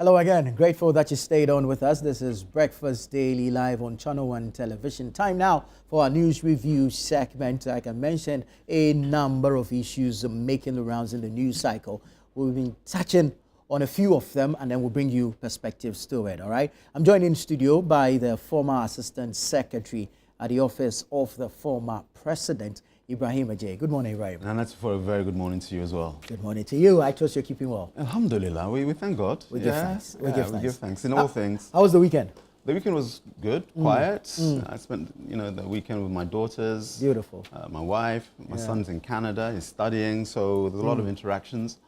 Hello again. Grateful that you stayed on with us. This is Breakfast Daily live on ChannelOne television. Time now for our news review segment. Like I mentioned, a number of issues making the rounds in the news cycle. We've been touching on a few of them, and then we'll bring you perspectives to it, all right? I'm joined in studio by the former Assistant Secretary at the Office of the former President, Ibrahim Ajay. Good morning, Ibrahim. And that's for a very good morning to you as well. Good morning to you. I trust you're keeping well. Alhamdulillah, we thank God. We give thanks. We give thanks in all things. How was the weekend? The weekend was good, quiet. I spent, the weekend with my daughters. Beautiful. My wife. My son's in Canada. He's studying, so there's a lot of interactions.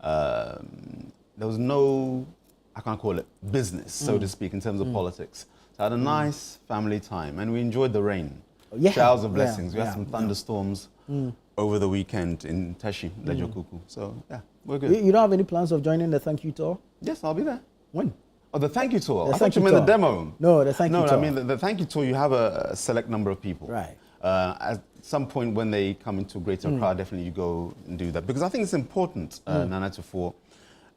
There was no, I can't call it business, so to speak, in terms of politics. So I had a nice family time, and we enjoyed the rain. Showers of blessings. We had some thunderstorms over the weekend in Teshi, Lejokuku. So, yeah, we're good. You don't have any plans of joining the thank you tour? Yes, I'll be there. When? Oh, the thank you tour. The I thought you meant the demo. No, the thank you tour. No, I mean the thank you tour, you have a select number of people. Right. At some point when they come into a greater crowd, definitely you go and do that. Because I think it's important, Nana,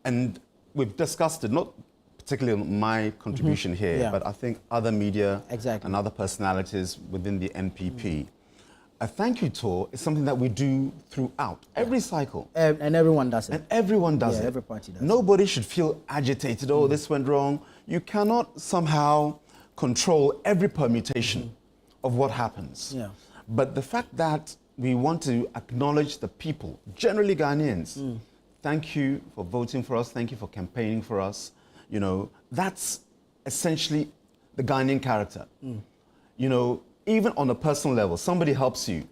and we've discussed it, not particularly my contribution here, but I think other media and other personalities within the NPP. A thank you tour is something that we do throughout every cycle. And everyone does it. And everyone does it. Every party does Nobody should feel agitated, oh, this went wrong. You cannot somehow control every permutation of what happens. Yeah. But the fact that we want to acknowledge the people, generally Ghanaians, thank you for voting for us, thank you for campaigning for us. That's essentially the Ghanaian character. Even on a personal level, somebody helps you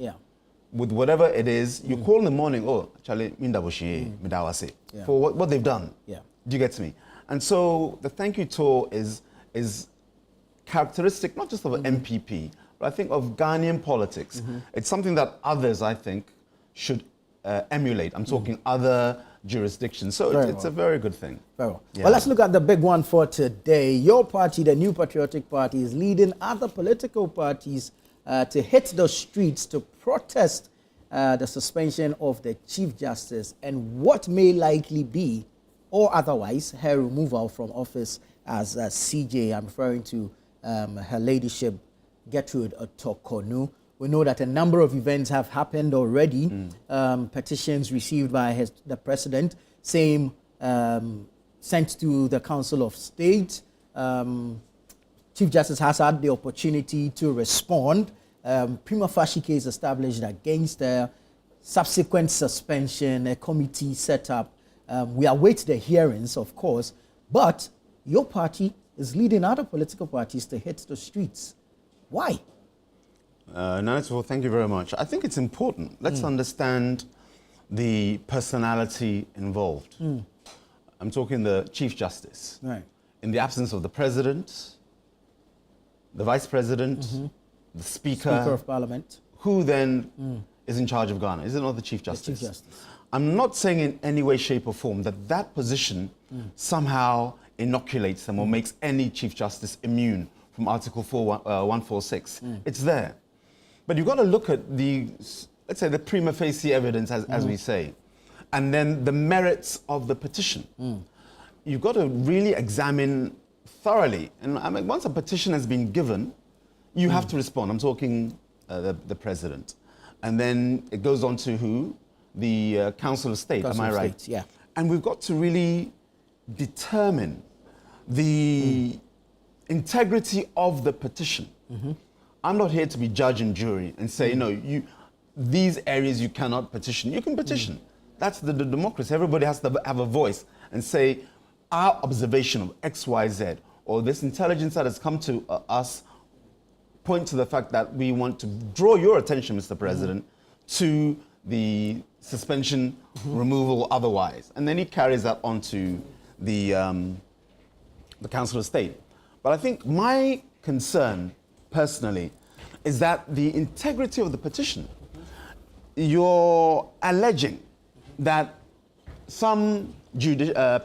with whatever it is. You call in the morning, oh, Charlie, for what they've done. Yeah. Do you get me? And so the thank you tour is characteristic, not just of MPP, but I think of Ghanaian politics. It's something that others, I think, should emulate. I'm talking other jurisdictions. So it's a very good thing. Very well. Yeah. Well, let's look at the big one for today. Your party, the New Patriotic Party, is leading other political parties to hit the streets to protest the suspension of the Chief Justice and what may likely be, or otherwise, her removal from office as CJ. I'm referring to her ladyship, Gertrude Torkornoo. We know that a number of events have happened already. Petitions received by the president, same sent to the Council of State. Chief Justice has had the opportunity to respond. Prima facie case established against her. Subsequent suspension, a committee set up. We await the hearings, of course, but your party is leading other political parties to hit the streets. Why? Thank you very much. I think it's important. Let's understand the personality involved. I'm talking the Chief Justice. Right. In the absence of the President, the Vice President, the Speaker of Parliament. Who then is in charge of Ghana? Is it not the Chief Justice? The Chief Justice. I'm not saying in any way, shape or form that position somehow inoculates them or makes any Chief Justice immune from Article 146. It's there. But you've got to look at let's say, the prima facie evidence, as we say, and then the merits of the petition. You've got to really examine thoroughly. And I mean, once a petition has been given, you have to respond. I'm talking the President. And then it goes on to who? The Council of State, am I right? State, yeah. And we've got to really determine the integrity of the petition. I'm not here to be judge and jury and say, no, these areas you cannot petition. You can petition. That's the democracy. Everybody has to have a voice and say, our observation of X, Y, Z, or this intelligence that has come to us point to the fact that we want to draw your attention, Mr. President, to the suspension, removal, otherwise. And then he carries that on to the Council of State. But I think my concern, personally, is that the integrity of the petition, you're alleging that some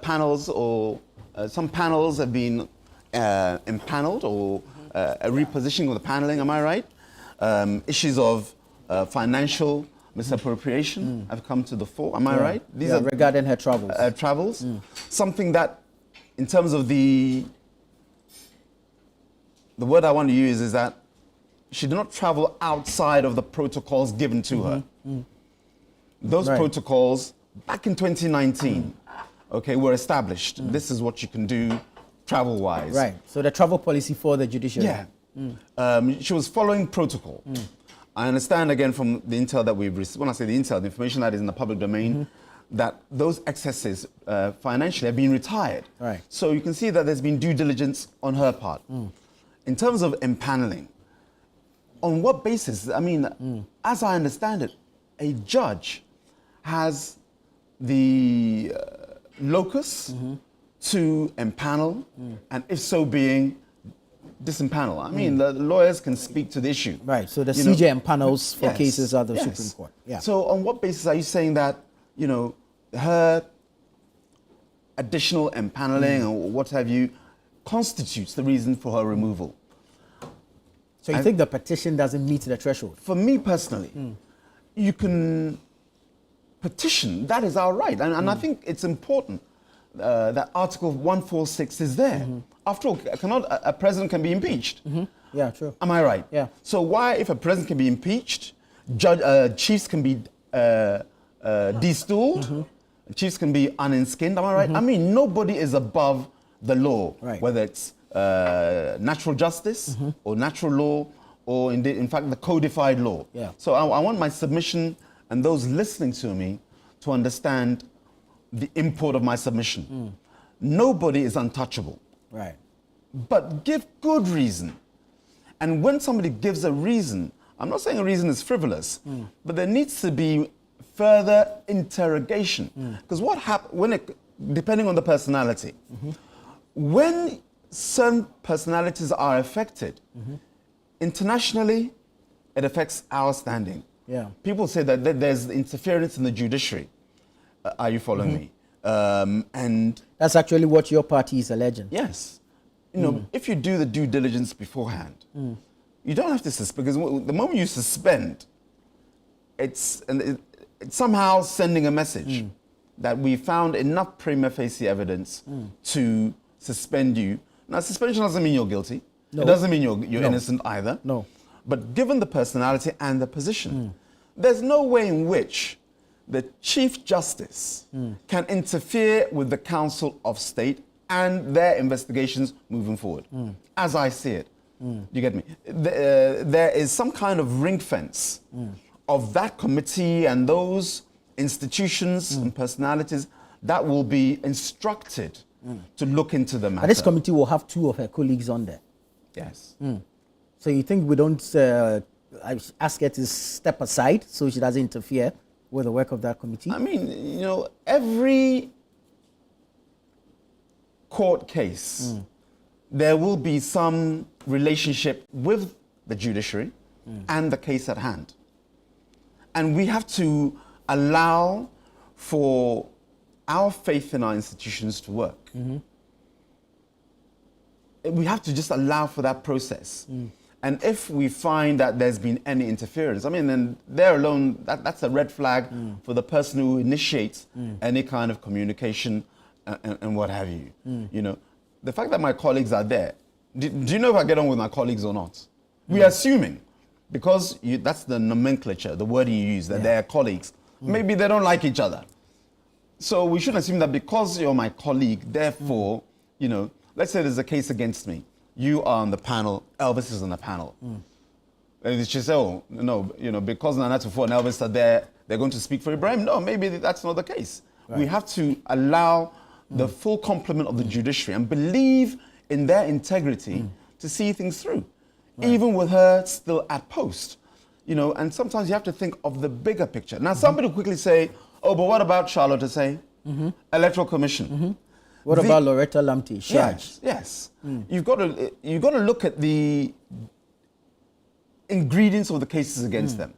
panels or some panels have been impaneled or a repositioning of the paneling, am I right? Issues of financial misappropriation have come to the fore, am I right? These are regarding her travels. Something that in terms of the word I want to use is that she did not travel outside of the protocols given to her. Those protocols, back in 2019, okay, were established. This is what you can do travel-wise. Right. So the travel policy for the judiciary. Yeah. She was following protocol. I understand, again, from the intel that we've received, when I say the intel, the information that is in the public domain, that those excesses financially have been retired. Right. So you can see that there's been due diligence on her part. In terms of empaneling, on what basis? I mean, as I understand it, a judge has the locus to empanel, and if so being, disempanel. I mean, the lawyers can speak to the issue. Right, so the CJ empanels for cases at the Supreme Court. Yeah. So on what basis are you saying that, you know, her additional empaneling or what have you constitutes the reason for her removal? So you think the petition doesn't meet the threshold? For me personally, you can petition, that is our right. And I think it's important that Article 146 is there. After all, a president can be impeached. Yeah, true. Am I right? Yeah. So why, if a president can be impeached, chiefs can be destooled, chiefs can be unskinned, am I right? I mean, nobody is above the law, whether it's natural justice or natural law or indeed, in fact, the codified law. Yeah. So I want my submission and those listening to me to understand the import of my submission. Nobody is untouchable. Right. But give good reason. And when somebody gives a reason, I'm not saying a reason is frivolous, but there needs to be further interrogation. Because what happens, depending on the personality, when certain personalities are affected, internationally, it affects our standing. Yeah. People say that there's interference in the judiciary. Are you following me? And that's actually what your party is alleging. yes. You know, if you do the due diligence beforehand, you don't have to suspend, because the moment you suspend, it's somehow sending a message that we found enough prima facie evidence to suspend you. Now, suspension doesn't mean you're guilty. No. It doesn't mean you're innocent either. No. But given the personality and the position, there's no way in which the Chief Justice can interfere with the Council of State and their investigations moving forward, as I see it. You get me? There is some kind of ring fence of that committee and those institutions and personalities that will be instructed to look into the matter. And this committee will have 2 of her colleagues on there. Yes. So you think we don't ask her to step aside so she doesn't interfere with the work of that committee? I mean, you know, every court case, there will be some relationship with the judiciary and the case at hand. And we have to allow for our faith in our institutions to work. We have to just allow for that process. And if we find that there's been any interference, I mean, then there alone, that's a red flag for the person who initiates any kind of communication and what have you. You know, the fact that my colleagues are there, do you know if I get on with my colleagues or not? We're assuming, because that's the nomenclature, the word you use, that they're colleagues. Maybe they don't like each other. So we shouldn't assume that because you're my colleague, therefore, you know, let's say there's a case against me. You are on the panel, Elvis is on the panel. And she said, oh, no, you know, because Nana Tufo and Elvis are there, they're going to speak for Ibrahim. No, maybe that's not the case. Right. We have to allow the full complement of the judiciary and believe in their integrity to see things through, even with her still at post. You know, and sometimes you have to think of the bigger picture. Now, somebody will quickly say, oh, but what about Charlotte Osei? Electoral Commission. What about Loretta Lamptey? Yes. You've got to look at the ingredients of the cases against them.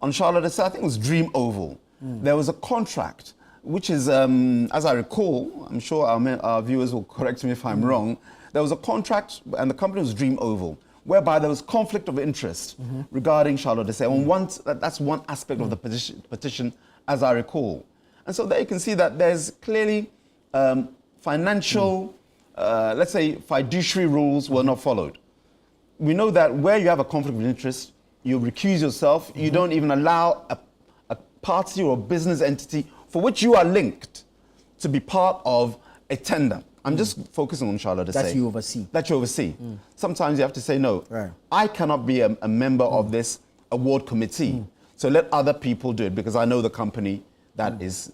On Charlotte Osei, I think it was Dream Oval. There was a contract, which is, as I recall, I'm sure our viewers will correct me if I'm wrong. There was a contract, and the company was Dream Oval, whereby there was conflict of interest regarding Charlotte Osei. On that's one aspect of the petition, as I recall. And so there you can see that there's clearly financial, let's say, fiduciary rules were not followed. We know that where you have a conflict of interest, you recuse yourself. You don't even allow a party or a business entity for which you are linked to be part of a tender. I'm just focusing on Charlotte to say. That you oversee. That you oversee. Sometimes you have to say, no, right. I cannot be a member of this award committee. So let other people do it because I know the company that is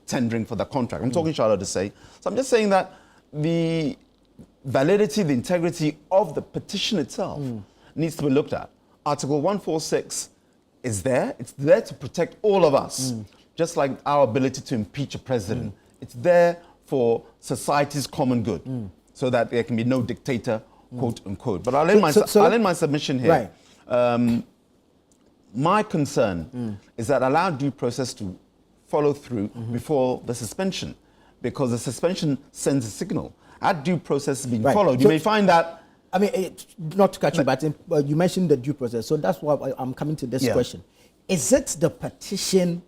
tendering for the contract. I'm talking Charlotte to say. So I'm just saying that the validity, the integrity of the petition itself needs to be looked at. Article 146 is there. It's there to protect all of us, just like our ability to impeach a president. It's there for society's common good, so that there can be no dictator, quote unquote. But I'll end my submission here. Right. My concern is that allow due process to follow through before the suspension, because the suspension sends a signal. Had due process been followed, you may find that. I mean, not to catch you, but you mentioned the due process, so that's why I'm coming to this question. Is it the petition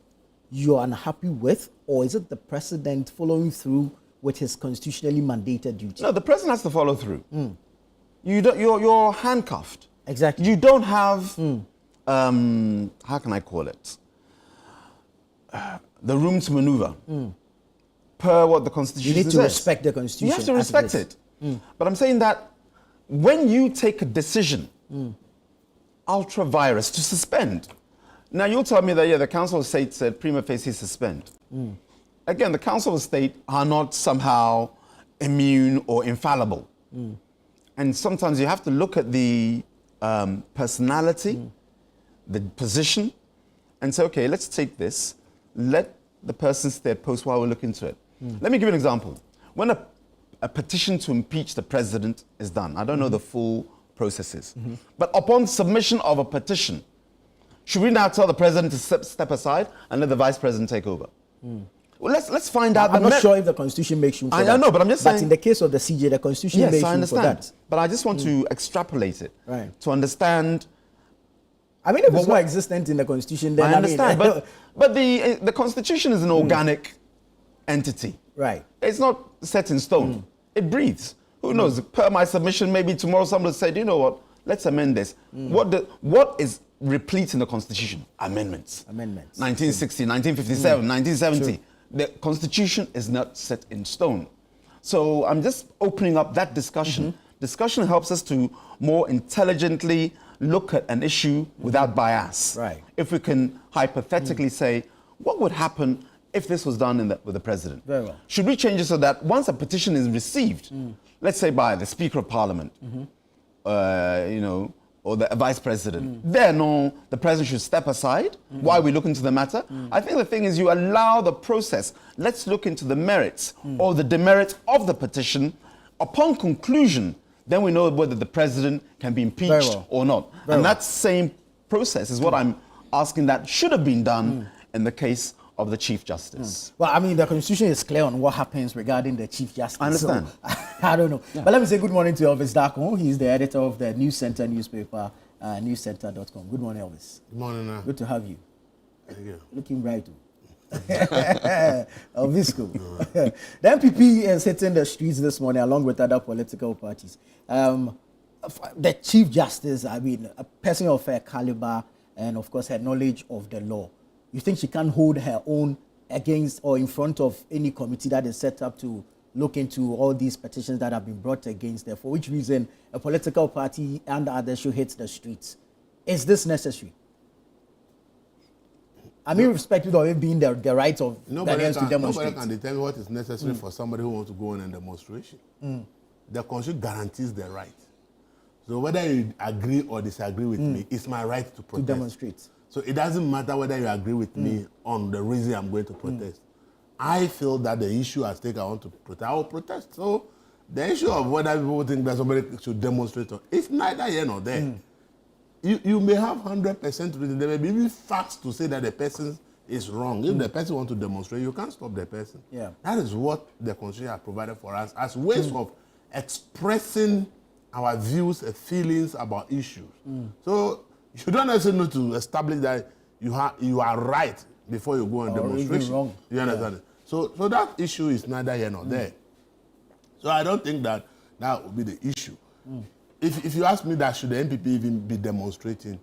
you're unhappy with, or is it the president following through with his constitutionally mandated duty? No, the president has to follow through. You're handcuffed. Exactly. You don't have, how can I call it? The room to maneuver. Per what the Constitution says. You need to respect the Constitution. You have to respect it. But I'm saying that when you take a decision, ultra virus, to suspend. Now you'll tell me that, yeah, the Council of State said prima facie suspend. Again, the Council of State are not somehow immune or infallible. And sometimes you have to look at the personality, the position, and say, okay, let's take this. Let the person stay post while we look into it. Let me give you an example. When a petition to impeach the president is done, I don't know the full processes, but upon submission of a petition, should we now tell the president to step aside and let the vice president take over? Well, let's find out. I'm not sure if the Constitution makes room for that. I know, but I'm just saying. But in the case of the CJ, the Constitution makes room for that. But I just want to extrapolate it to understand. I mean, if it's not existent in the Constitution, then I understand. But the Constitution is an organic entity. Right. It's not set in stone. It breathes. Who knows? Per my submission, maybe tomorrow somebody will say, you know what? Let's amend this. What is replete in the Constitution? Amendments. 1960, 1957, 1970. The Constitution is not set in stone. So I'm just opening up that discussion. Discussion helps us to more intelligently look at an issue without bias. Right. If we can hypothetically say, what would happen if this was done with the president? Very well. Should we change it so that once a petition is received, let's say by the Speaker of Parliament, or the vice president, the president should step aside while we look into the matter? I think the thing is you allow the process. Let's look into the merits or the demerits of the petition. Upon conclusion, then we know whether the president can be impeached or not. That same process is what I'm asking that should have been done in the case of the Chief Justice. Well, I mean, the Constitution is clear on what happens regarding the Chief Justice. I understand. So, I don't know. Yeah. But let me say good morning to Elvis Darkon. He's the editor of the News Center newspaper, newscenter.com. Good morning, Elvis. Good morning. Good to have you. Thank you. Looking bright, too. Elvisco. The MPP is hitting the streets this morning along with other political parties. The Chief Justice, I mean, a person of her caliber and, of course, her knowledge of the law. You think she can hold her own against or in front of any committee that is set up to look into all these petitions that have been brought against her? For which reason a political party and others should hit the streets? Is this necessary? I mean, irrespective of it being the right of Ghanaians to demonstrate. Nobody can determine what is necessary for somebody who wants to go on a demonstration. The Constitution guarantees the right. So whether you agree or disagree with me, it's my right to protest. To demonstrate. So it doesn't matter whether you agree with me on the reason I'm going to protest. I feel that the issue at stake I want to protest, I will protest. So the issue of whether people think that somebody should demonstrate, it's neither here nor there. You may have 100% reason. There may be even facts to say that the person is wrong. If the person wants to demonstrate, you can't stop the person. Yeah. That is what the Constitution has provided for us as ways of expressing our views and feelings about issues. So you don't necessarily need to establish that you are right before you go on demonstration. Wrong. You understand? So that issue is neither here nor there. So I don't think that that would be the issue. If you ask me that should the NPP even be demonstrating,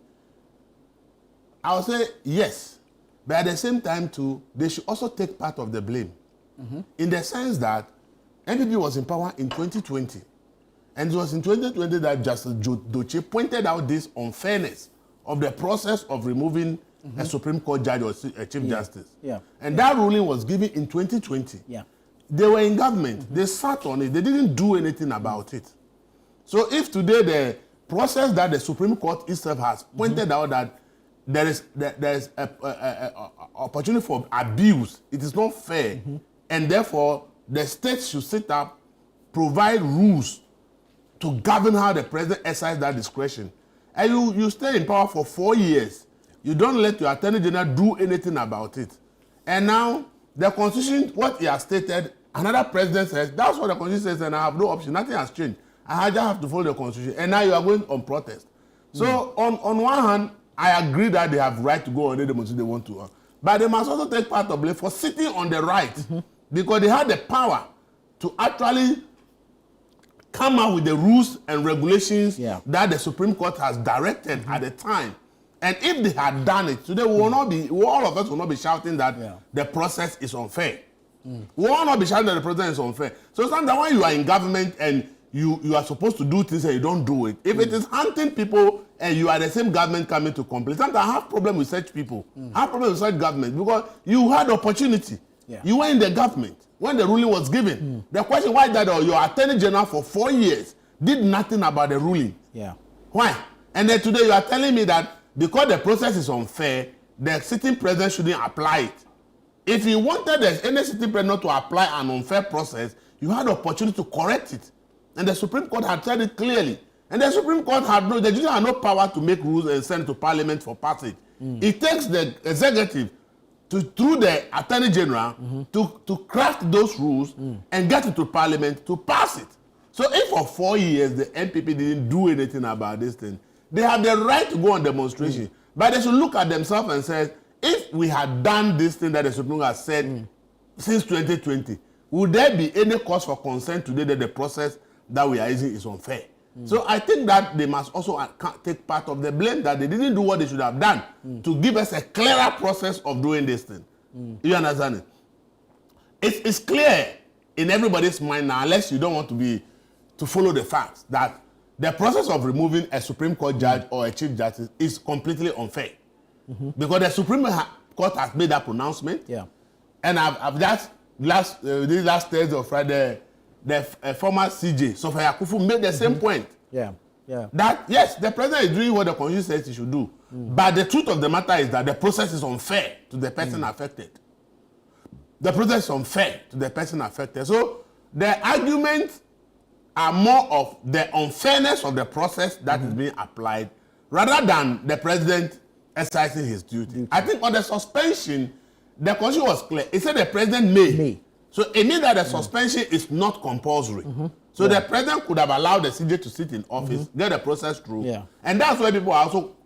I would say yes. But at the same time too, they should also take part of the blame. In the sense that NPP was in power in 2020. And it was in 2020 that Justice Doche pointed out this unfairness of the process of removing a Supreme Court judge or a Chief Justice. And that ruling was given in 2020. They were in government. They sat on it. They didn't do anything about it. So if today the process that the Supreme Court itself has pointed out that there is a opportunity for abuse, it is not fair, and therefore the state should sit up, provide rules to govern how the president exercises that discretion. And you stay in power for 4 years. You don't let your Attorney General do anything about it. And now the Constitution, what he has stated, another president says, that's what the Constitution says, and I have no option. Nothing has changed. I just have to follow the Constitution. And now you are going on protest. So on one hand, I agree that they have right to go on any demonstration they want to. But they must also take part of blame for sitting on the right. Because they had the power to actually come out with the rules and regulations that the Supreme Court has directed at the time. And if they had done it, today we will not be, all of us will not be shouting that the process is unfair. We will not be shouting that the process is unfair. So sometimes when you are in government and you are supposed to do things and you don't do it, if it is hunting people and you are the same government coming to complain, sometimes I have problem with such people. I have problem with such government because you had opportunity. You were in the government when the ruling was given. The question why that your Attorney General for 4 years did nothing about the ruling. Why? And then today you are telling me that because the process is unfair, the sitting president shouldn't apply it. If you wanted any sitting president not to apply an unfair process, you had the opportunity to correct it. And the Supreme Court had said it clearly. And the Supreme Court the judicial had no power to make rules and send to Parliament for passage. It takes the executive through the Attorney General to craft those rules and get it to Parliament to pass it. So if for 4 years the NPP didn't do anything about this thing, they have the right to go on demonstration. But they should look at themselves and say, if we had done this thing that the Supreme Court has said since 2020, would there be any cause for concern today that the process that we are using is unfair? So I think that they must also take part of the blame that they didn't do what they should have done to give us a clearer process of doing this thing. You understand it? It's clear in everybody's mind now, unless you don't want to follow the facts, that the process of removing a Supreme Court judge or a Chief Justice is completely unfair. Because the Supreme Court has made that pronouncement. And I've just last Thursday or Friday, the former CJ, Sophia Akufu, made the same point. That, yes, the president is doing what the Constitution says he should do. But the truth of the matter is that the process is unfair to the person affected. The process is unfair to the person affected. So the arguments are more of the unfairness of the process that is being applied rather than the president exercising his duty. I think on the suspension, the Constitution was clear. It said the president may. So it means that the suspension is not compulsory. So the president could have allowed the CJ to sit in office, get the process through. And that's why people are also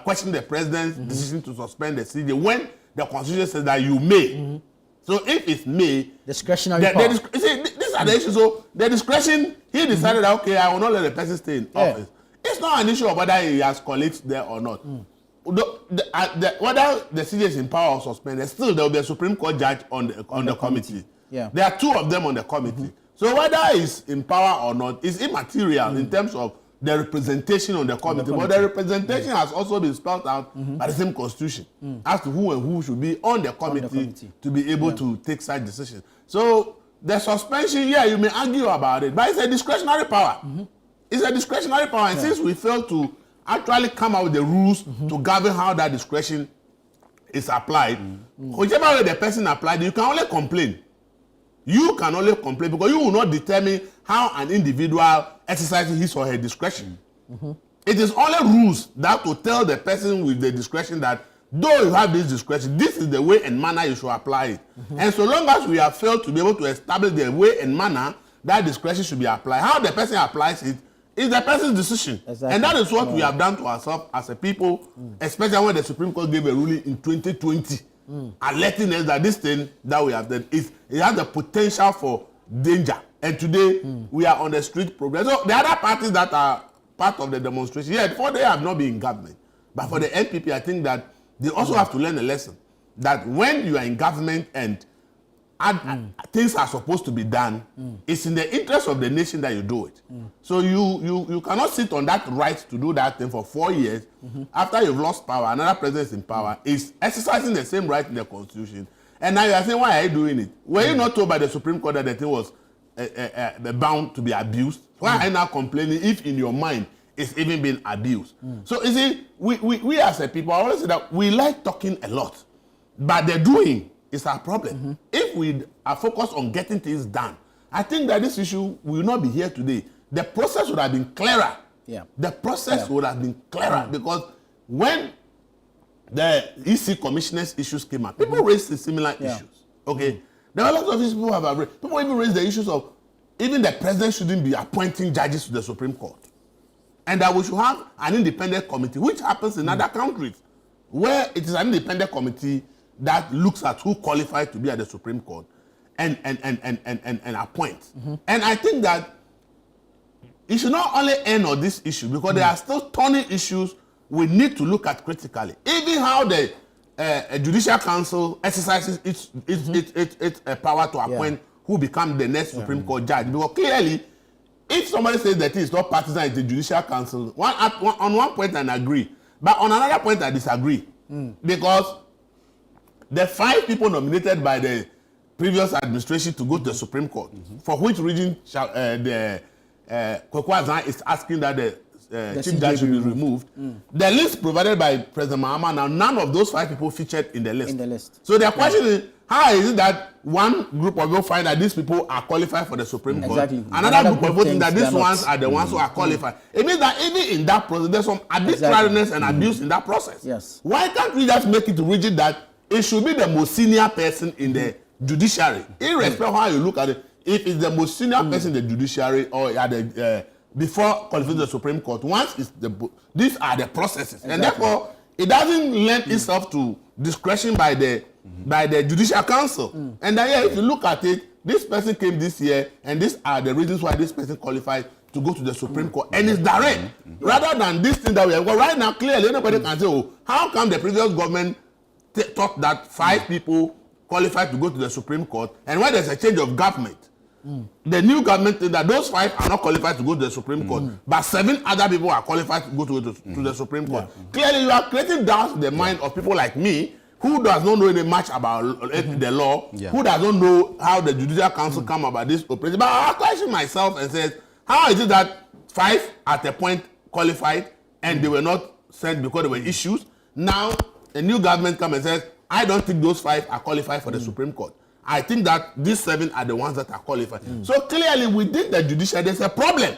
questioning the president's decision to suspend the CJ when the Constitution says that you may. So if it's may, discretionary power. These are the issues. So the discretion, he decided that, okay, I will not let the person stay in office. It's not an issue of whether he has colleagues there or not. Whether the CJ is in power or suspended, still there will be a Supreme Court judge on the committee. There are two of them on the committee. So whether he's in power or not is immaterial in terms of the representation on the committee. But the representation has also been spelled out by the same Constitution as to who and who should be on the committee to be able to take such decisions. So the suspension, you may argue about it, but it's a discretionary power. It's a discretionary power, and since we fail to actually come out with the rules to govern how that discretion is applied, whichever way the person applied, you can only complain. You can only complain because you will not determine how an individual exercises his or her discretion. It is only rules that will tell the person with the discretion that though you have this discretion, this is the way and manner you should apply it. And so long as we have failed to be able to establish the way and manner that discretion should be applied, how the person applies it is the person's decision. And that is what we have done to ourselves as a people, especially when the Supreme Court gave a ruling in 2020, alerting us that this thing that we have done, it has the potential for danger And today, we are on the street progress. So the other parties that are part of the demonstration, yeah, before they have not been in government. But for the NPP, I think that they also have to learn a lesson. That when you are in government and things are supposed to be done, it's in the interest of the nation that you do it. So you cannot sit on that right to do that thing for 4 years. After you've lost power, another president is in power, is exercising the same right in the constitution. And now you are saying, why are you doing it? Were you not told by the Supreme Court that the thing was bound to be abused? Why are you now complaining if in your mind it's even been abused? So you see, we as a people, I always say that we like talking a lot, but the doing is our problem. If we are focused on getting things done, I think that this issue will not be here today. The process would have been clearer. Yeah. The process would have been clearer because when the EC commissioners issues came up, people raised similar issues. Okay, there are a lot of these people have raised. People even raised the issues of even the president shouldn't be appointing judges to the Supreme Court, and that we should have an independent committee, which happens in other countries, where it is an independent committee that looks at who qualified to be at the Supreme Court and appoint. And I think that it should not only end on this issue because there are still thorny issues we need to look at critically. Even how the Judicial Council exercises its power to appoint who become the next Supreme Court judge. Because clearly, if somebody says that it's not partisan, it's the Judicial Council, on one point I agree, but on another point I disagree. Because the 5 people nominated by the previous administration to go to the Supreme Court, for which reason the Kwekwa is asking that the chief judge should be removed. The list provided by President Mahama, now none of those 5 people featured in the list. So the question is, how is it that one group of people find that these people are qualified for the Supreme Court? Another group of people think that these ones are the ones who are qualified. It means that even in that process, there's some arbitrariness and abuse in that process. Yes. Why can't we just make it rigid that it should be the most senior person in the judiciary, irrespective of how you look at it? If it's the most senior person in the judiciary or at the before qualifying the Supreme Court, once it's these are the processes, and therefore it doesn't lend itself to discretion by the Judicial Council. And then if you look at it, this person came this year, and these are the reasons why this person qualified to go to the Supreme Court, and it's direct, rather than this thing that we have. Well, right now, clearly, anybody can say, "Oh, how come the previous government thought that 5 people qualified to go to the Supreme Court, and when there's a change of government, the new government thinks that those 5 are not qualified to go to the Supreme Court, but 7 other people are qualified to go to the Supreme Court." Clearly, you are creating doubts in the mind of people like me, who does not know any much about the law, who does not know how the Judicial Council come about this operation. But I question myself and says, how is it that 5 at a point qualified and they were not sent because there were issues? Now, a new government comes and says, I don't think those 5 are qualified for the Supreme Court. I think that these 7 are the ones that are qualified. So clearly within the judiciary, there's a problem.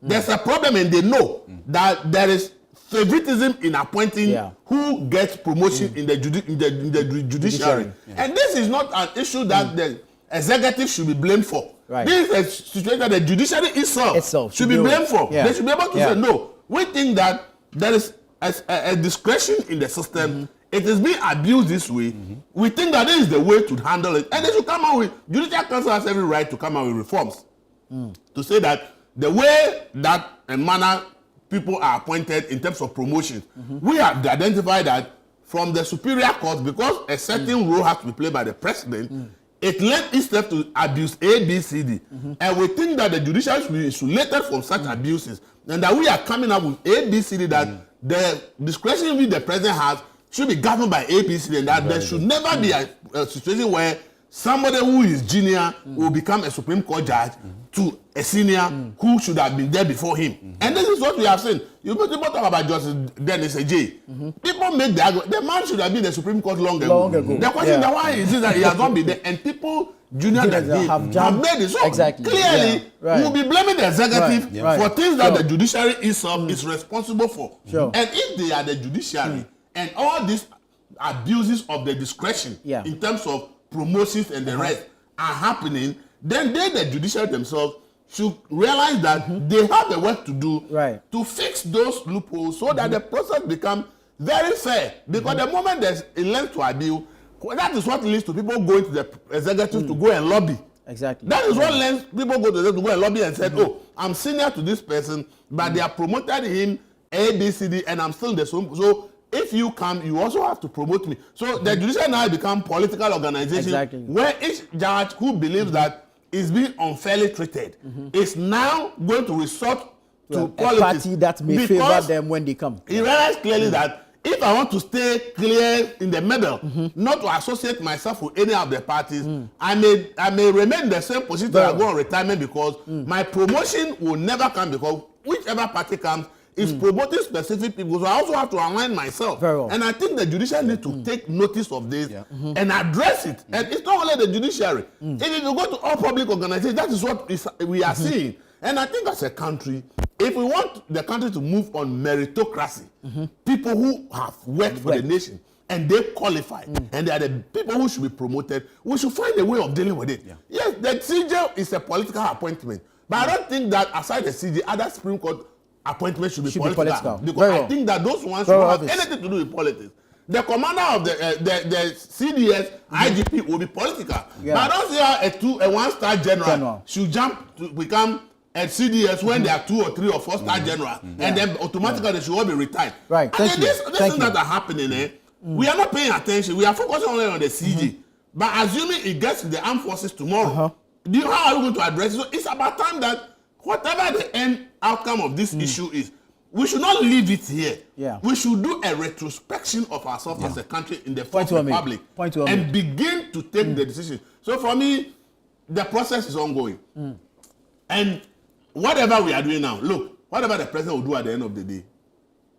There's a problem, and they know that there is favoritism in appointing who gets promotion in the judiciary. And this is not an issue that the executive should be blamed for. This is a situation that the judiciary itself should be blamed for. They should be able to say, no, we think that there is a discretion in the system. It is being abused this way. We think that this is the way to handle it. And they should come out with, Judicial Council has every right to come out with reforms. To say that the way that and manner people are appointed in terms of promotions, we have identified that from the superior court, because a certain role has to be played by the president, it led itself to abuse A, B, C, D. And we think that the judiciary should be insulated from such abuses. And that we are coming up with A, B, C, D, that the discretion which the president has should be governed by A, B, C, D, and that there should never be a situation where somebody who is junior will become a Supreme Court judge to a senior who should have been there before him. And this is what we have seen. People talk about Justice Dennis Ejay. People make the argument, the man should have been the Supreme Court long ago. The question is why is it that he has not been there, and people junior than him have made it. So clearly, we will be blaming the executive for things that the judiciary itself is responsible for. And if they are the judiciary, and all these abuses of the discretion in terms of promotions and the rest are happening, then they, the judiciary themselves, should realize that they have the work to do to fix those loopholes so that the process becomes very fair. Because the moment there's a length to abuse, that is what leads to people going to the executive to go and lobby Exactly. That is what lens people go to go and lobby and said, oh, I'm senior to this person, but they have promoted him A, B, C, D, and I'm still in the same. So if you come, you also have to promote me. So the judicial now become political organization where each judge who believes that is being unfairly treated is now going to resort to politics. A party that may favor them when they come. He realized clearly that if I want to stay clear in the middle, not to associate myself with any of the parties, I may remain in the same position till I go on retirement because my promotion will never come because whichever party comes is promoting specific people. So I also have to align myself. And I think the judiciary need to take notice of this and address it. And it's not only the judiciary. If you go to all public organizations, that is what we are seeing. And I think as a country, if we want the country to move on meritocracy, people who have worked for the nation and they qualify and they are the people who should be promoted, we should find a way of dealing with it. Yes, the CJ is a political appointment, but I don't think that aside the CJ, other Supreme Court appointments should be political. Because I think that those ones don't have anything to do with politics. The commander of the CDS, IGP will be political. But I don't see how a one-star general should jump to become a CDS when there are 2 or 3 or 4 star general, and then automatically they should all be retired. Right. And then these things that are happening, we are not paying attention. We are focusing only on the CG. But assuming it gets to the armed forces tomorrow, how are we going to address it? So it's about time that whatever the end outcome of this issue is, we should not leave it here. We should do a retrospection of ourselves as a country in the Fourth Republic and begin to take the decision. So for me, the process is ongoing. And whatever we are doing now, look, whatever the president will do at the end of the day,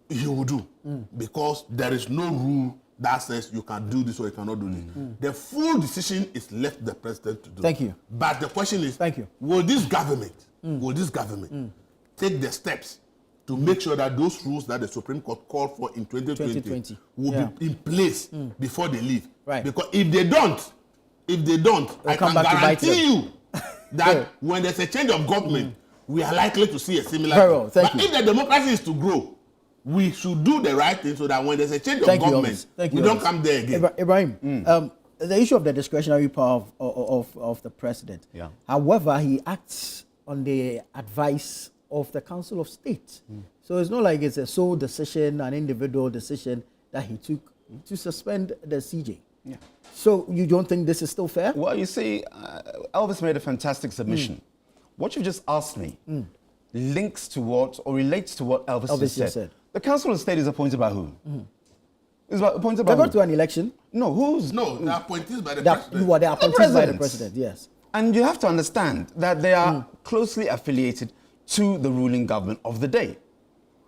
he will do. Because there is no rule that says you can do this or you cannot do this. The full decision is left the president to do. Thank you. But the question is, will this government take the steps to make sure that those rules that the Supreme Court called for in 2020 will be in place before they leave? Because if they don't, I can guarantee you that when there's a change of government, we are likely to see a similar thing. But if the democracy is to grow, we should do the right thing so that when there's a change of government, we don't come there again. Ibrahim, the issue of the discretionary power of the president. However, he acts on the advice of the Council of State. So it's not like it's a sole decision, an individual decision that he took to suspend the CJ. So you don't think this is still fair? Well, you see, Elvis made a fantastic submission. What you just asked me links to what, or relates to what Elvis just said. The Council of State is appointed by who? Is appointed by who? They go to an election. No, they're appointed by the president. Who are they appointed by the president? Yes. And you have to understand that they are closely affiliated to the ruling government of the day.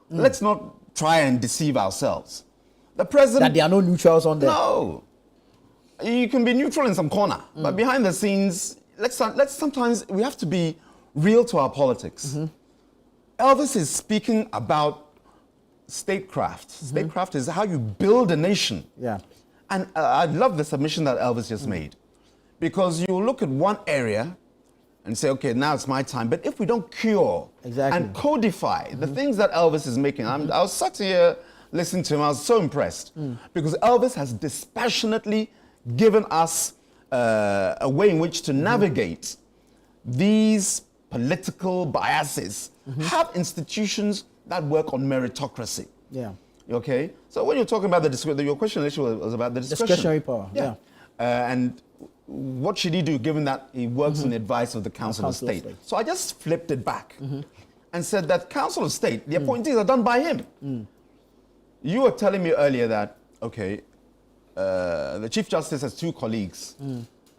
Let's not try and deceive ourselves. The president... That there are no neutrals on there. No. You can be neutral in some corner, but behind the scenes, let's sometimes we have to be real to our politics. Elvis is speaking about statecraft. Statecraft is how you build a nation. And I love the submission that Elvis just made, because you look at one area and say, okay, now it's my time. But if we don't cure and codify the things that Elvis is making, I was sat here listening to him, I was so impressed, because Elvis has dispassionately given us a way in which to navigate these political biases, have institutions that work on meritocracy. Okay? So when you're talking about your question initially was about the discretionary power. And what should he do given that he works on the advice of the Council of State? So I just flipped it back and said that Council of State, the appointees are done by him. You were telling me earlier that, okay, the Chief Justice has 2 colleagues.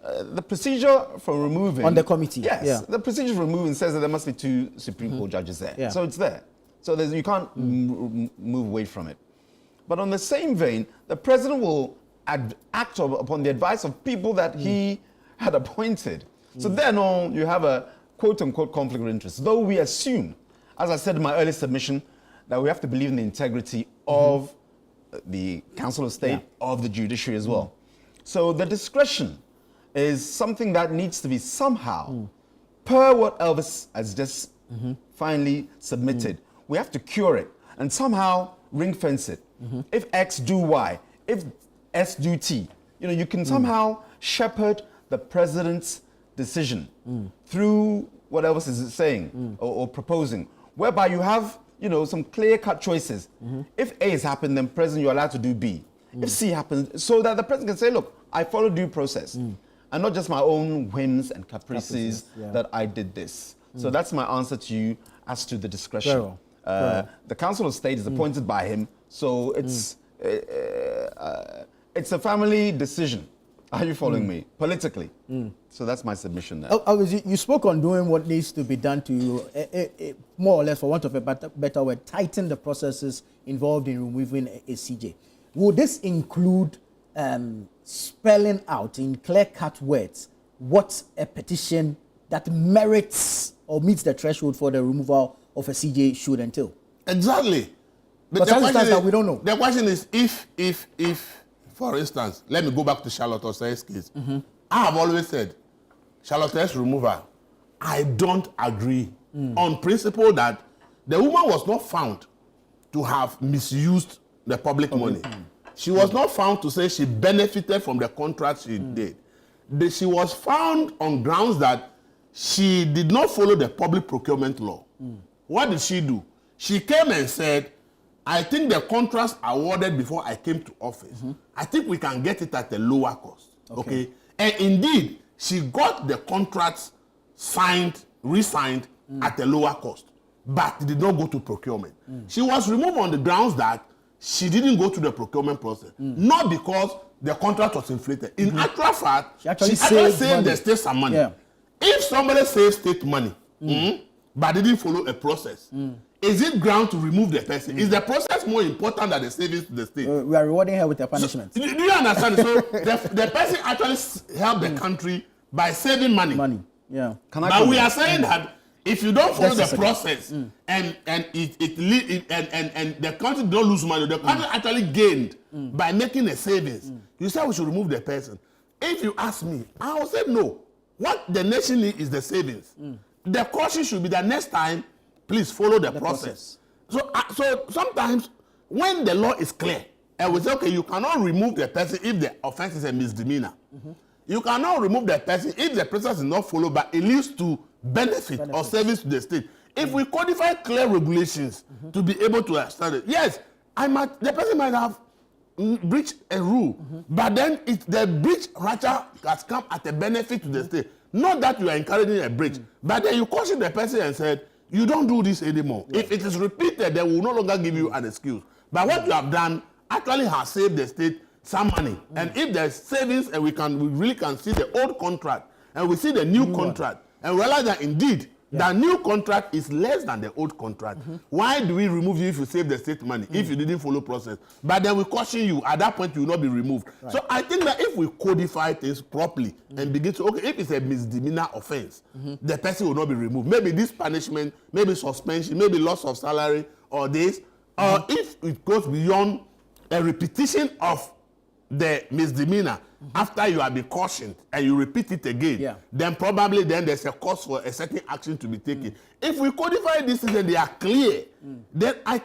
The procedure for removing... On the committee. Yes, the procedure for removing says that there must be 2 Supreme Court judges there. So it's there. So you can't move away from it. But on the same vein, the president will act upon the advice of people that he had appointed. So then you have a quote-unquote conflict of interest. Though we assume, as I said in my early submission, that we have to believe in the integrity of the Council of State, of the judiciary as well. So the discretion is something that needs to be somehow, per what Elvis has just finally submitted, we have to cure it and somehow ring fence it. If X do Y, if S do T, you can somehow shepherd the president's decision through what else is it saying or proposing, whereby you have, some clear-cut choices. If A has happened, then President, you're allowed to do B. If C happens, so that the President can say, look, I followed due process, and not just my own whims and caprices that I did this. So that's my answer to you as to the discretion. The Council of State is appointed by him, so it's a family decision. Are you following me? Politically. So that's my submission there. You spoke on doing what needs to be done to, more or less, for want of a better word, tighten the processes involved in removing a CJ. Would this include spelling out in clear-cut words what a petition that merits or meets the threshold for the removal of a CJ should entail? Exactly. But the question is that we don't know. The question is if, for instance, let me go back to Charlotte Osei's case. I have always said, Charlotte Osei's removal, I don't agree on principle that the woman was not found to have misused the public money. She was not found to say she benefited from the contract she did. She was found on grounds that she did not follow the public procurement law. What did she do? She came and said, I think the contracts awarded before I came to office, I think we can get it at a lower cost. Okay? And indeed, she got the contracts signed, re-signed at a lower cost, but did not go to procurement. She was removed on the grounds that she didn't go to the procurement process, not because the contract was inflated. In actual fact, she actually saved the state some money. If somebody saves state money, but didn't follow a process, is it ground to remove the person? Is the process more important than the savings to the state? We are rewarding her with a punishment. So, do you understand? So the person actually helped the country by saving money. But we are saying that if you don't follow the process and the country don't lose money, the country actually gained by making a savings. You say we should remove the person. If you ask me, I will say no. What the nation needs is the savings. The caution should be that next time, please follow the process. So sometimes when the law is clear, and we say, okay, you cannot remove the person if the offense is a misdemeanor. You cannot remove the person if the process is not followed, but it leads to benefit or service to the state. If we codify clear regulations to be able to understand it, yes, the person might have breached a rule, but then the breach rather has come at a benefit to the state. Not that you are encouraging a breach, but then you caution the person and said, you don't do this anymore. If it is repeated, they will no longer give you an excuse. But what you have done actually has saved the state some money. And if there's savings and we really can see the old contract and we see the new contract and realize that indeed the new contract is less than the old contract. Why do we remove you if you save the state money, if you didn't follow process? But then we caution you, at that point you will not be removed. So I think that if we codify things properly and begin to, okay, if it's a misdemeanor offense, the person will not be removed. Maybe this punishment, maybe suspension, maybe loss of salary or this, or if it goes beyond a repetition of the misdemeanor, after you have been cautioned and you repeat it again, then probably there's a cause for a certain action to be taken. If we codify this and they are clear, then I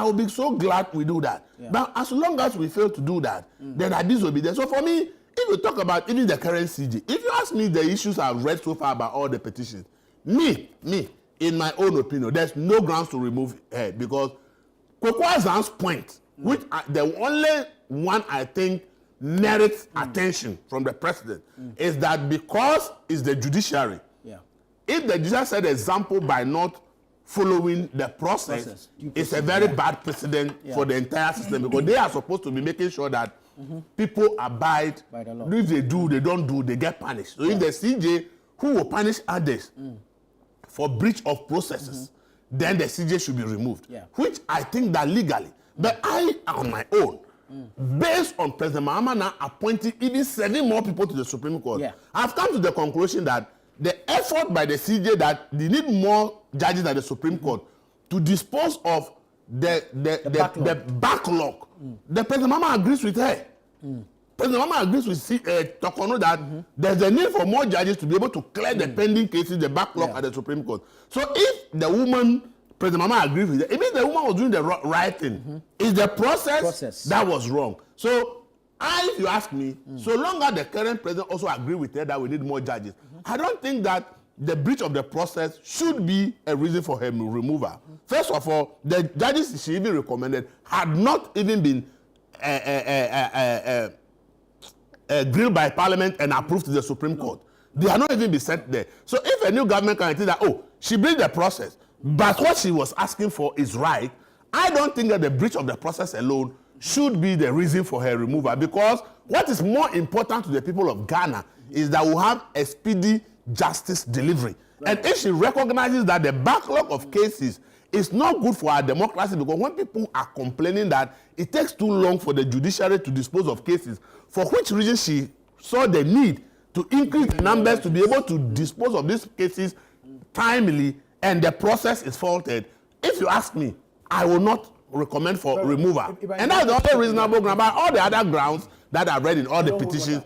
will be so glad we do that. But as long as we fail to do that, then abuse will be there. So for me, if we talk about even the current CJ, if you ask me the issues I've read so far about all the petitions, in my own opinion, there's no grounds to remove her because Kwakwa's point, which the only one I think merits attention from the president, is that because it's the judiciary, if the judiciary set example by not following the process, it's a very bad precedent for the entire system because they are supposed to be making sure that people abide by the law. If they do, they don't do, they get punished. So if the CJ who will punish others for breach of processes, then the CJ should be removed, which I think that legally. But I, on my own, based on President Mahama now appointing even 7 more people to the Supreme Court, I've come to the conclusion that the effort by the CJ that they need more judges at the Supreme Court to dispose of the backlog. The President Mahama agrees with her. President Mahama agrees with Torkornoo that there's a need for more judges to be able to clear the pending cases, the backlog at the Supreme Court. So if the woman, President Mahama agrees with it, it means the woman was doing the right thing. It's the process that was wrong. So if you ask me, so long as the current president also agree with her that we need more judges, I don't think that the breach of the process should be a reason for her removal. First of all, the judges she even recommended had not even been grilled by Parliament and approved to the Supreme Court. They are not even been sent there. So if a new government can think that, oh, she breached the process, but what she was asking for is right, I don't think that the breach of the process alone should be the reason for her removal, because what is more important to the people of Ghana is that we have a speedy justice delivery. Right. And if she recognizes that the backlog of cases is not good for our democracy, because when people are complaining that it takes too long for the judiciary to dispose of cases, for which reason she saw the need to increase the numbers to be able to dispose of these cases timely, and the process is faulted, if you ask me, I will not recommend for removal. And that's the only reasonable ground. But all the other grounds that are read in all the petitions,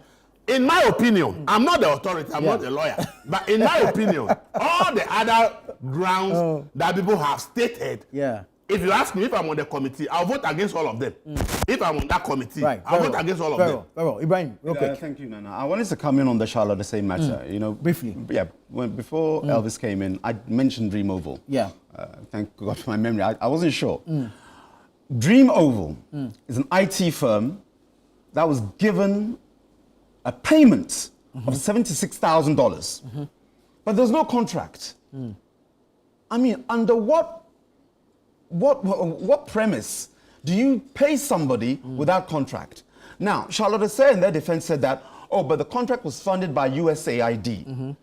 in my opinion, I'm not the authority, I'm not a lawyer, but in my opinion, all the other grounds that people have stated, if you ask me if I'm on the committee, I'll vote against all of them. If I'm on that committee, I'll vote against all of them. Very well. Ibrahim, okay. Thank you, Nana. I wanted to come in on the Charlotte Osei matter. You know, briefly. Yeah, before Elvis came in, I mentioned Dream Oval. Yeah. Thank God for my memory. I wasn't sure. Dream Oval is an IT firm that was given a payment of $76,000, but there's no contract. I mean, under what premise do you pay somebody without contract? Now, Charlotte Osei in their defense said that, oh, but the contract was funded by USAID.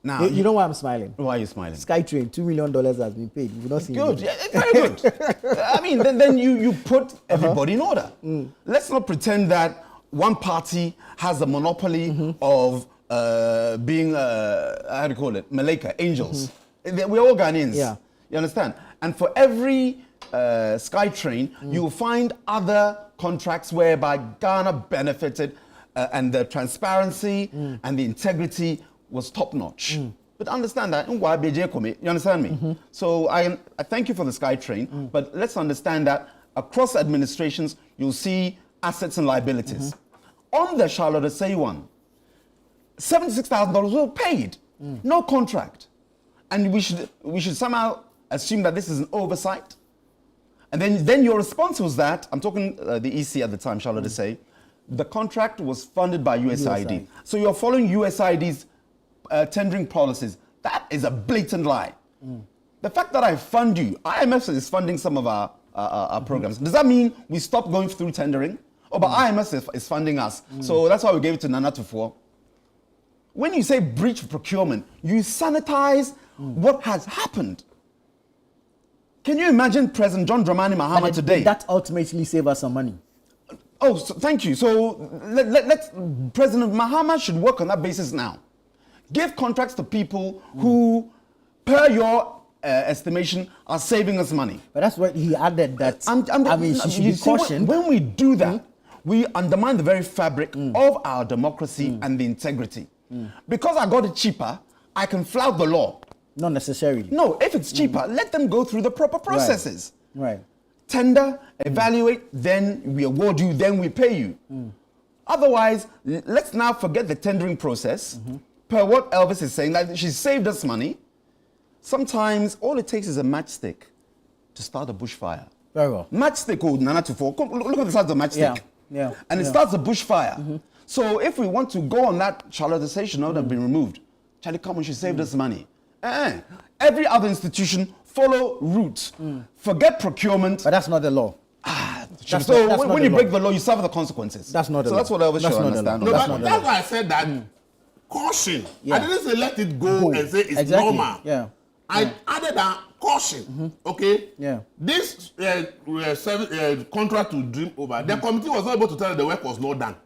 Now, you know why I'm smiling? Why are you smiling? SkyTrain, $2 million has been paid. You've not seen good, very good. I mean, then you put everybody in order. Let's not pretend that one party has the monopoly of being, how do you call it, Malika, angels. We're all Ghanaians. Yeah. You understand? And for every SkyTrain, you will find other contracts whereby Ghana benefited and the transparency and the integrity was top notch. But understand that, you understand me? So I thank you for the SkyTrain, but let's understand that across administrations, you'll see assets and liabilities. On the Charlotte Osei one, $76,000 were paid, no contract. And we should somehow assume that this is an oversight. And then your response was that, I'm talking the EC at the time, Charlotte Osei, the contract was funded by USAID. So you're following USAID's tendering policies. That is a blatant lie. The fact that I fund you, IMF is funding some of our programs. Does that mean we stop going through tendering? Oh, but IMF is funding us. So that's why we gave it to Nana Tufo. When you say breach of procurement, you sanitize what has happened. Can you imagine President John Dramani Mahama today? That ultimately save us some money. Oh, so, thank you. So President Mahama should work on that basis now. Give contracts to people who, per your estimation, are saving us money. But that's what he added. That she should be cautioned. When we do that, we undermine the very fabric of our democracy and the integrity. Because I got it cheaper, I can flout the law. Not necessarily. No, if it's cheaper, let them go through the proper processes. Right. Tender, evaluate, then we award you, then we pay you. Otherwise, let's now forget the tendering process. Per what Elvis is saying, that she saved us money. Sometimes all it takes is a matchstick to start a bushfire. Very well. Matchstick, Nana Tufo. Look at the size of the matchstick. Yeah. And it starts a bushfire. So if we want to go on that, Charlotte Osei should not have been removed. Charlie, come on, she saved us money. Every other institution follow route. Forget procurement. But that's not the law. So when you break the law, you suffer the consequences. That's not the law. So that's what Elvis should understand. No, that's why I said that caution. I didn't say let it go and say it's normal. Yeah. I added a caution. Okay. Yeah. This contract to Dream Over, the committee was not able to tell that the work was not done.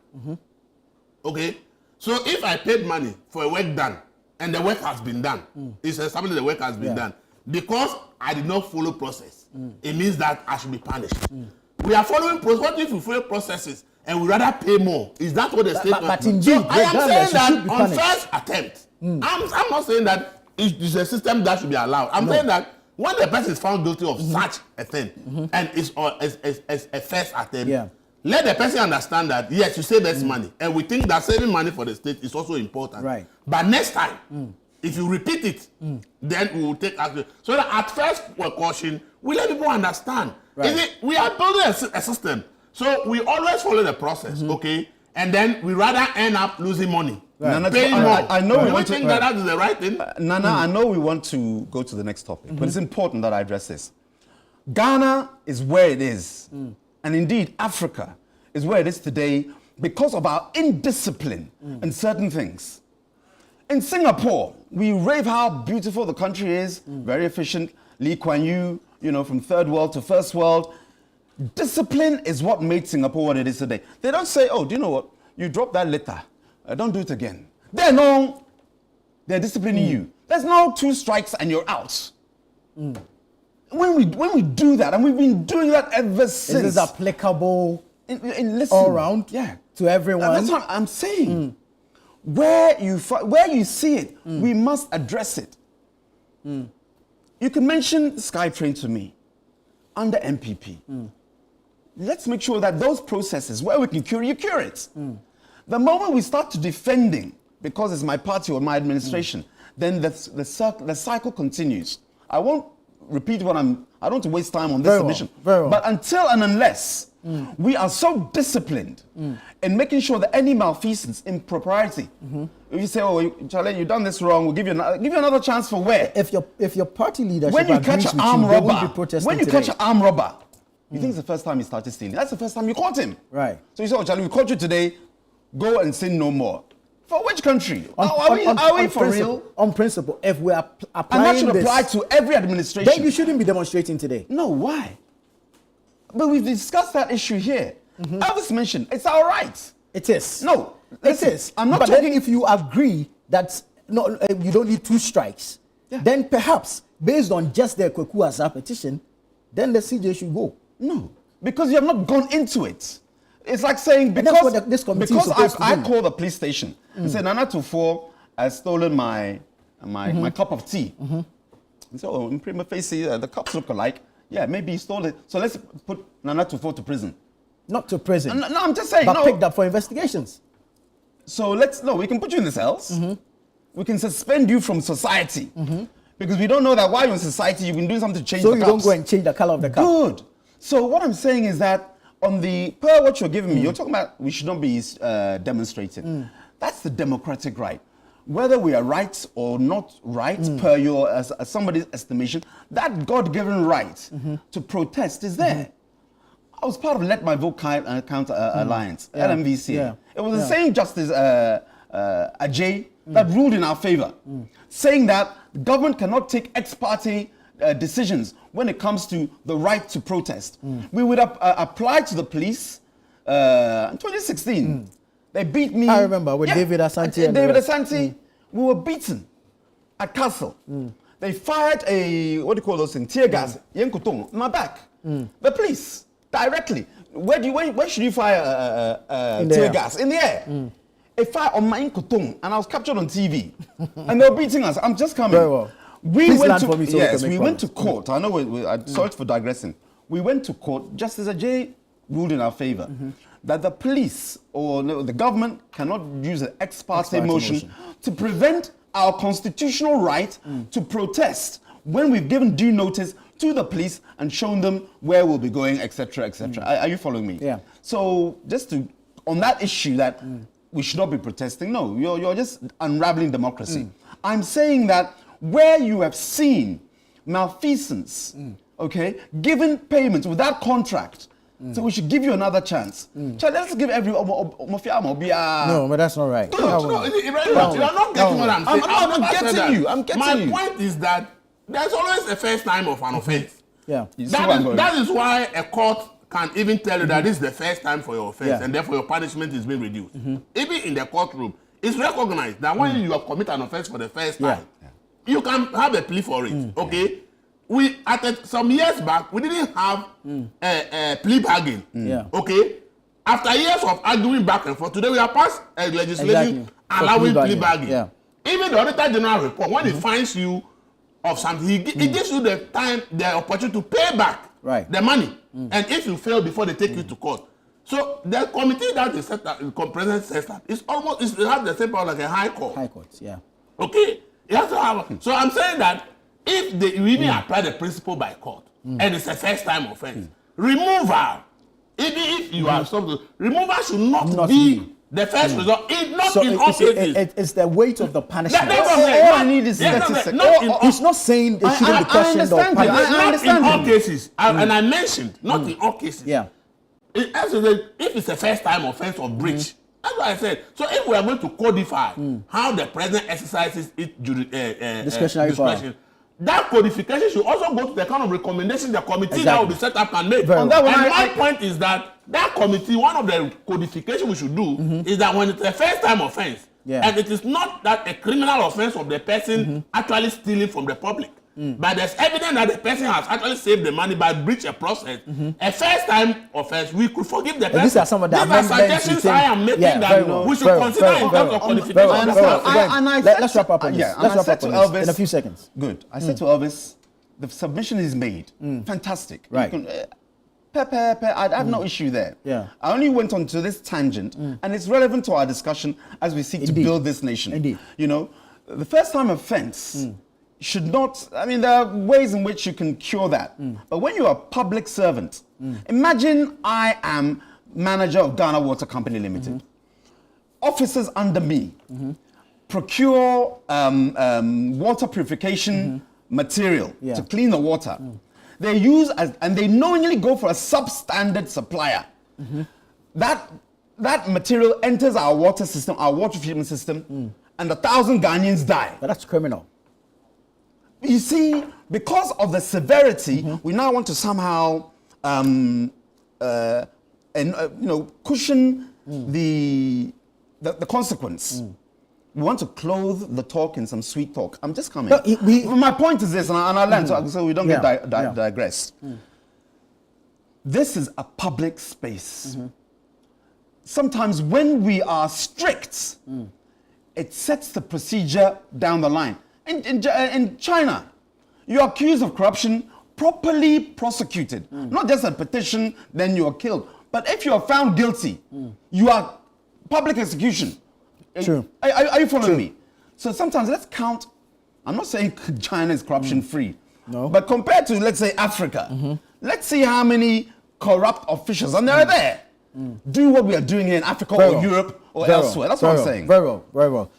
Okay. So if I paid money for a work done and the work has been done, it's established the work has been done, because I did not follow process, it means that I should be punished. We are following process. What if we follow processes and we rather pay more? Is that what the statement? But indeed, so I am saying that on first attempt, I'm not saying that it's a system that should be allowed. I'm saying that when the person is found guilty of such a thing and it's a first attempt, let the person understand that, yes, you save us money. And we think that saving money for the state is also important. Right. But next time, if you repeat it, then we will take action. So that at first precaution, we let people understand. Right. We are building a system. So we always follow the process, okay? And then we rather end up losing money. Right. Nana, Paying more. I know we want to think that is the right thing. Nana, I know we want to go to the next topic, but it's important that I address this. Ghana is where it is, and indeed Africa is where it is today because of our indiscipline in certain things. In Singapore, we rave how beautiful the country is, very efficient. Lee Kuan Yew, from third world to first world. Discipline is what made Singapore what it is today. They don't say, oh, do you know what? You dropped that letter. Don't do it again. They're disciplining you. There's no 2 strikes and you're out. When we do that, and we've been doing that ever since. Is this applicable listen, all around? Yeah. To everyone? That's what I'm saying. Where you see it, we must address it. You can mention SkyTrain to me under MPP. Let's make sure that those processes where we can cure it. The moment we start to defending, because it's my party or my administration, then the cycle continues. I won't repeat I don't want to waste time on this submission. Very well. But until and unless we are so disciplined in making sure that any malfeasance, impropriety, if you say, oh, Charlie, you've done this wrong, we'll give you another chance for where? If your party leadership When you catch an armed robber, catch an armed robber, you think it's the first time he started stealing. That's the first time you caught him. Right. So you say, oh, Charlie, we caught you today, go and sin no more. For which country? Are we for real? On principle, if we are applying And that should apply to every administration. Then you shouldn't be demonstrating today. No, why? But we've discussed that issue here. Elvis mentioned, it's our right. It is. No, listen, it is. I'm not but talking... then if you agree that you don't need 2 strikes, then perhaps, based on just the Kwaku Asa petition, then the CJ should go. No, because you have not gone into it. It's like saying, because I called the police station and said, Nana Tufo has stolen my cup of tea. And so, in prima facie, the cups look alike. Yeah, maybe he stole it. So let's put Nana Tufo to prison. Not to prison. No, I'm just saying. But picked up for investigations. So we can put you in the cells. We can suspend you from society. Because we don't know that while you're in society, you've been doing something to change the cups. So you don't go and change the color of the cup. Good. So what I'm saying is that per what you're giving me, you're talking about we should not be demonstrating. That's the democratic right. Whether we are right or not right, per your as somebody's estimation, that God-given right to protest is there. I was part of Let My Vote Count Alliance, LMVC. Yeah. It was the same Justice Ajay that ruled in our favor, saying that the government cannot take ex parte decisions when it comes to the right to protest. We would apply to the police in 2016. They beat me. I remember with David Asante. David Asante, we were beaten at Castle. They fired tear gas, my back. The police, directly. Where should you fire tear gas? In the air. They fired on my Inkotong, and I was captured on TV. And they were beating us. I'm just coming. Very well. We went to court. I know sorry for digressing. We went to court. Justice Ajay ruled in our favor that the police or the government cannot use an ex parte motion to prevent our constitutional right to protest when we've given due notice to the police and shown them where we'll be going, etc., etc. Are you following me? Yeah. So just on that issue that we should not be protesting, no, you're just unraveling democracy. I'm saying that where you have seen malfeasance, given payments without contract, so we should give you another chance. So let's give everyone. No, but that's not right. You're not getting what I'm saying. I'm getting you. My point is that there's always a first time of an offense. Yeah. That is why a court can even tell you that this is the first time for your offense, and therefore your punishment is being reduced. Even in the courtroom, it's recognized that when you have committed an offense for the first time, you can have a plea for it. Okay. We some years back we didn't have a plea bargain. Okay. After years of arguing back and forth, today we have passed a legislation allowing plea bargain. Even the Auditor General report, when it finds you of something, it gives you the opportunity to pay back the money. And if you fail before they take you to court. So the committee that is set up, the president sets up, it has the same power like a high court. High court, yeah. Okay? It has to have. So I'm saying that if they really apply the principle by court and it's a first time offense, removal, even if you have something, removal should not be the first result. Not So in all cases. it's the weight of the punishment. All I need is statistics. He's not saying they shouldn't be questioned or punished. Not in all cases. And I mentioned, not in all cases. Yeah. If it's a first time offense or breach, that's what I said. So if we are going to codify how the president exercises its Discretionary discretion, that codification should also go to the kind of recommendation the committee that will be set up and made. Very And well. my point is that committee, one of the codification we should do is that when it's a first time offense, and it is not that a criminal offense of the person actually stealing from the public, but there's evidence that the person has actually saved the money by breach a process, a first time offense, we could forgive the person. These are some of the amendments suggestions I am making that we should consider in terms of codification. Let's wrap up on this. Let's wrap up on this in a few seconds. Good. I said to Elvis, the submission is made. Fantastic. Right. I have no issue there. Yeah. I only went on to this tangent, and it's relevant to our discussion as we seek to build this nation. Indeed. You know, the first time offense should not, I mean, there are ways in which you can cure that. But when you're a public servant, imagine I am manager of Ghana Water Company Limited. Officers under me procure water purification material to clean the water. They use and they knowingly go for a substandard supplier. That material enters our water system, our water treatment system, and 1,000 Ghanaians die. But that's criminal. You see, because of the severity, we now want to somehow, cushion the consequence. We want to clothe the talk in some sweet talk. I'm just coming. My point is this, and I'll learn so we don't get digressed. This is a public space. Sometimes when we are strict, it sets the procedure down the line. In China, you're accused of corruption, properly prosecuted. Not just a petition, then you are killed. But if you are found guilty, you are public execution. True. Are you following me? So sometimes let's count. I'm not saying China is corruption free. No. But compared to, let's say, Africa, let's see how many corrupt officials, and they're there, do what we are doing here in Africa or Europe or elsewhere. That's what I'm saying. Very well.